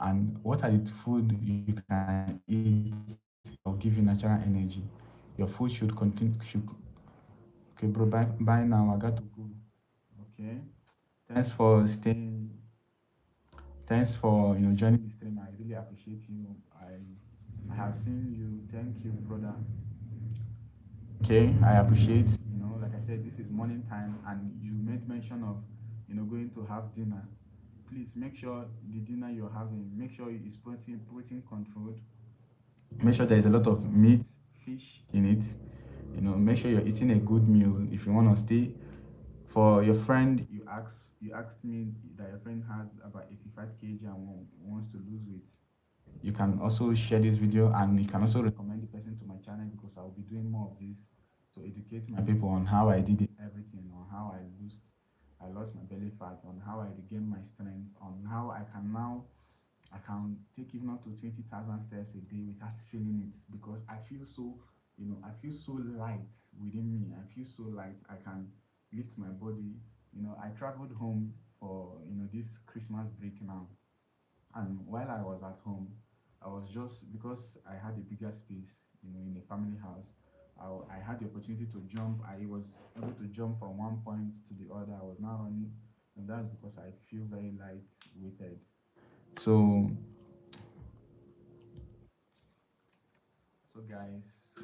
And what are the food you can eat that will give you natural energy? Your food should continue should okay, bro, bye now. I got to go. Okay. Thanks for staying. Thanks for joining the stream. I really appreciate you. I have seen you. Thank you, brother. Okay, I appreciate, like I said, this is morning time, and you made mention of, going to have dinner. Please make sure the dinner you're having, make sure it is protein controlled. Make sure there is a lot of meat, fish in it. Make sure you're eating a good meal if you want to stay. For your friend, you asked me that your friend has about 85 kg and wants to lose weight. You can also share this video, and you can also recommend the person to my channel, because I'll be doing more of this to educate my people on how I did everything, on how I lost my belly fat, on how I regained my strength, on how I can take even up to 20,000 steps a day without feeling it because I feel so, I feel so light within me. I feel so light. I can lift my body. I traveled home for, this Christmas break now. And while I was at home, I was just because I had a bigger space, in a family house. I had the opportunity to jump. I was able to jump from one point to the other. I was now running, and that's because I feel very light weighted. So, so guys,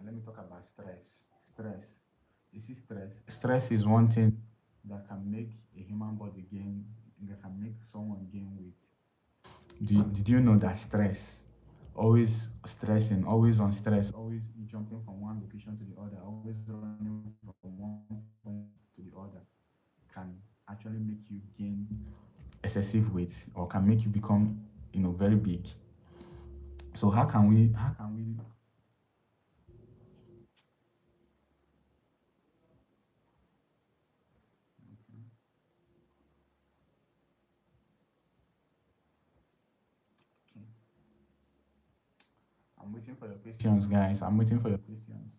let me talk about stress. Stress. You see, stress. Stress is one thing that can make a human body gain, that can make someone gain weight. Did you know that stress, always stressing, always on stress, always jumping from one location to the other, always running from one point to the other, can actually make you gain excessive weight or can make you become, very big. So how can we okay, okay. I'm waiting for your questions, guys. I'm waiting for your questions.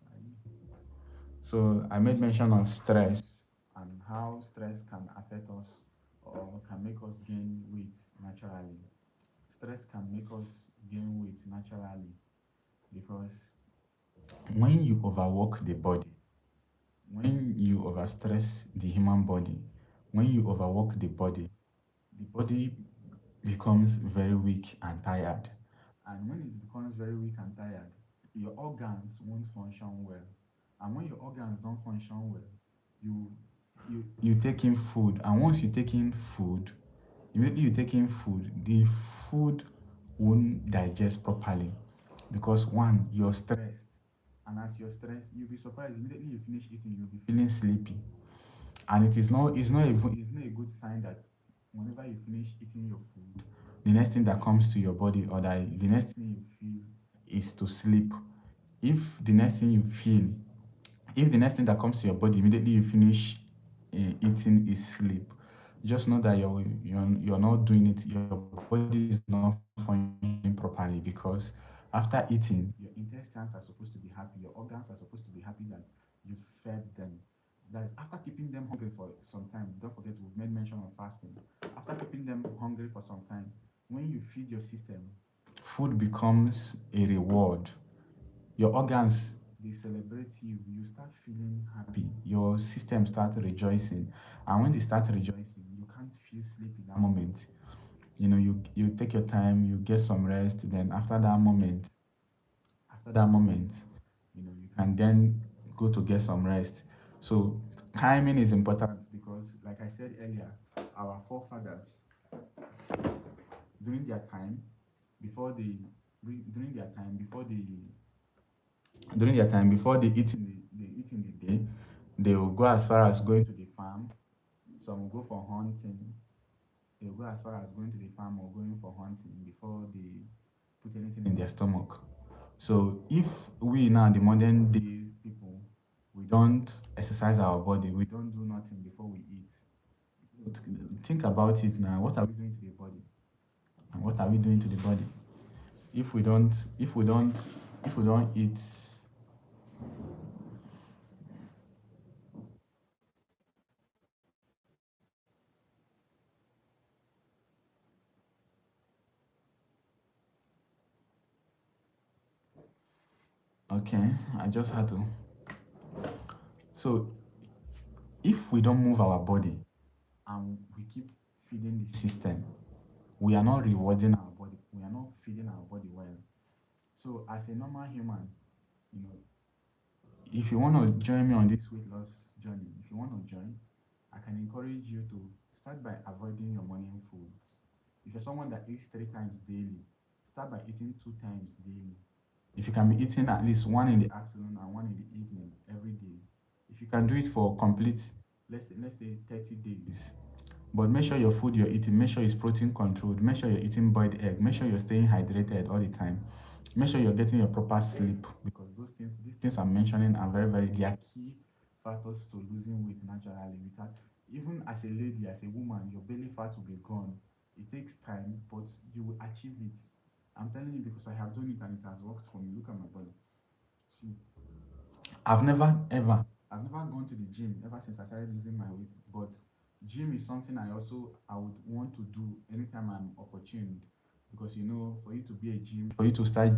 So I made mention of stress and how stress can affect us or can make us gain weight naturally. Stress can make us gain weight naturally because when you overwork the body, when you overstress the human body, when you overwork the body becomes very weak and tired. And when it becomes very weak and tired, your organs won't function well. And when your organs don't function well, you you take in food, and once you take in food, immediately you take in food, the food won't digest properly because one, you're stressed, and as you're stressed, you'll be surprised immediately you finish eating, you'll be feeling sleepy, and it's not a good sign that whenever you finish eating your food, the next thing that comes to your body or that the next thing you feel is to sleep. If the next thing you feel, if the next thing that comes to your body immediately you finish eating is sleep, just know that you're not doing it. Your body is not functioning properly because after eating, your intestines are supposed to be happy, your organs are supposed to be happy that you fed them. That is after keeping them hungry for some time. Don't forget we've made mention of fasting. After keeping them hungry for some time, when you feed your system, food becomes a reward. Your organs, they celebrate you. You start feeling happy. Your system starts rejoicing. And when they start rejoicing, you can't feel sleep in that moment. You take your time, you get some rest, then after that moment, you can then go to get some rest. So timing is important because like I said earlier, our forefathers during their time, before they during their time before they eat in the day, they will go as far as going to the farm. Some will go for hunting. They will go as far as going to the farm or going for hunting before they put anything in their stomach. So if we now, the modern day people, we don't exercise our body, we don't do nothing before we eat. Think about it now. What are we doing to the body? And what are we doing to the body? If we don't, if we don't, if we don't eat, okay, I just had to. So if we don't move our body and we keep feeding the system, we are not rewarding our body. We are not feeding our body well. So as a normal human, you know, if you want to join me on this weight loss journey, if you want to join, I can encourage you to start by avoiding your morning foods. If you're someone that eats 3 times daily, start by eating 2 times daily. If you can be eating at least one in the afternoon and one in the evening every day, if you can do it for complete, let's say 30 days, But make sure your food you're eating, make sure it's protein controlled. Make sure you're eating boiled egg. Make sure you're staying hydrated all the time. Make sure you're getting your proper sleep because these things I'm mentioning are they are key factors to losing weight naturally. Without even as a lady, as a woman, your belly fat will be gone. It takes time, but you will achieve it. I'm telling you because I have done it and it has worked for me. Look at my body. See, I've never gone to the gym ever since I started losing my weight. But gym is something I would want to do anytime I'm opportune, because for you to be a gym, for you to start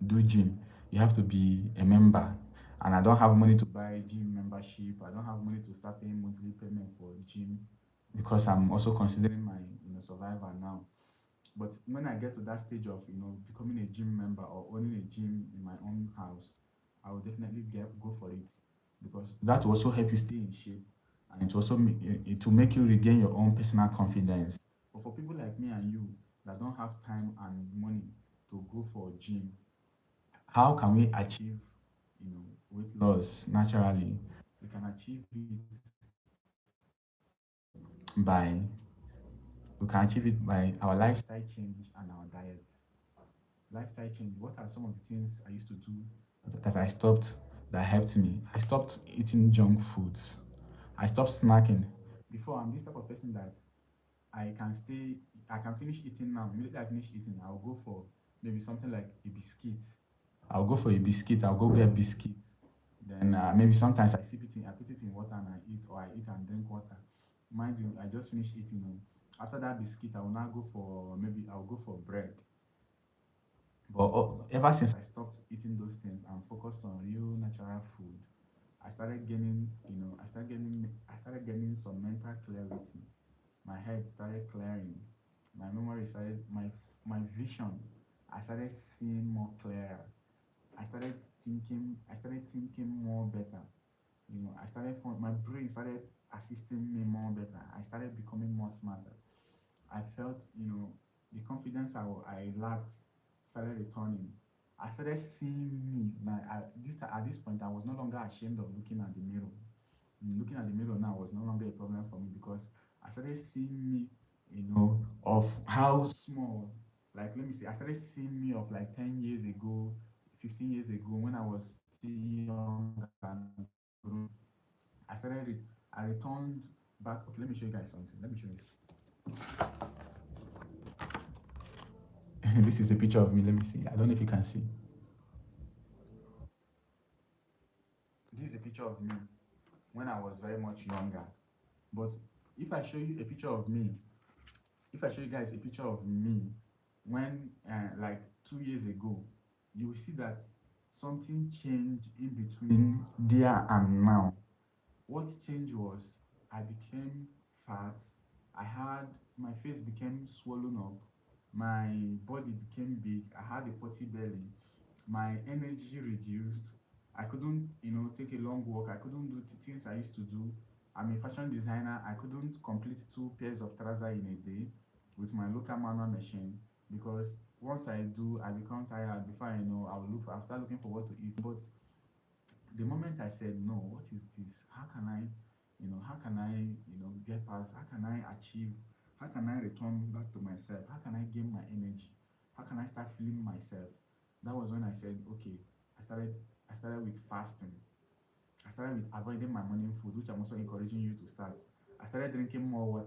do gym, you have to be a member. And I don't have money to buy gym membership. I don't have money to start paying monthly payment for gym because I'm also considering my survival now. But when I get to that stage of becoming a gym member or owning a gym in my own house, I will definitely go for it because that will also help you stay in shape, and it will make you regain your own personal confidence. But for people like me and you that don't have time and money to go for gym, how can we achieve weight loss naturally? We can achieve it by our lifestyle change and our diet. Lifestyle change. What are some of the things I used to do that I stopped that helped me? I stopped eating junk foods. I stopped snacking. Before, I'm this type of person that I can stay, I can finish eating now. Immediately I finish eating, I'll go for maybe something like a biscuit. I'll go for a biscuit. I'll go get biscuits. Then maybe sometimes I put it in water and I eat, or I eat and drink water. Mind you, I just finished eating. After that biscuit, I will now go for maybe I'll go for bread. But ever since I stopped eating those things and focused on real natural food, I started getting some mental clarity. My head started clearing. My memory started, my vision. I started seeing more clearer. I started thinking more better. My brain started assisting me more better. I started becoming more smarter. I felt, the confidence I lacked started returning. I started seeing me. Now, at this point, I was no longer ashamed of looking at the mirror. Looking at the mirror now was no longer a problem for me because I started seeing me, of how small. Like, let me see, I started seeing me of like 10 years ago, 15 years ago when I was still young and grown. I returned back. Okay, let me show you guys something. Let me show you. This is a picture of me. Let me see. I don't know if you can see. This is a picture of me when I was very much younger. But if I show you a picture of me, if I show you guys a picture of me when like 2 years ago, you will see that something changed in between there and now. What changed was I became fat. I had My face became swollen up. My body became big. I had a potty belly. My energy reduced. I couldn't, take a long walk. I couldn't do the things I used to do. I'm a fashion designer. I couldn't complete 2 pairs of trousers in a day with my local manual machine because once I do, I become tired. Before I know, I'll start looking for what to eat. But the moment I said, no, what is this? How can I, get past? How can I achieve? How can I return back to myself? How can I gain my energy? How can I start feeling myself? That was when I said, okay, I started, I started with fasting. I started with avoiding my morning food, which I'm also encouraging you to start. I started drinking more water.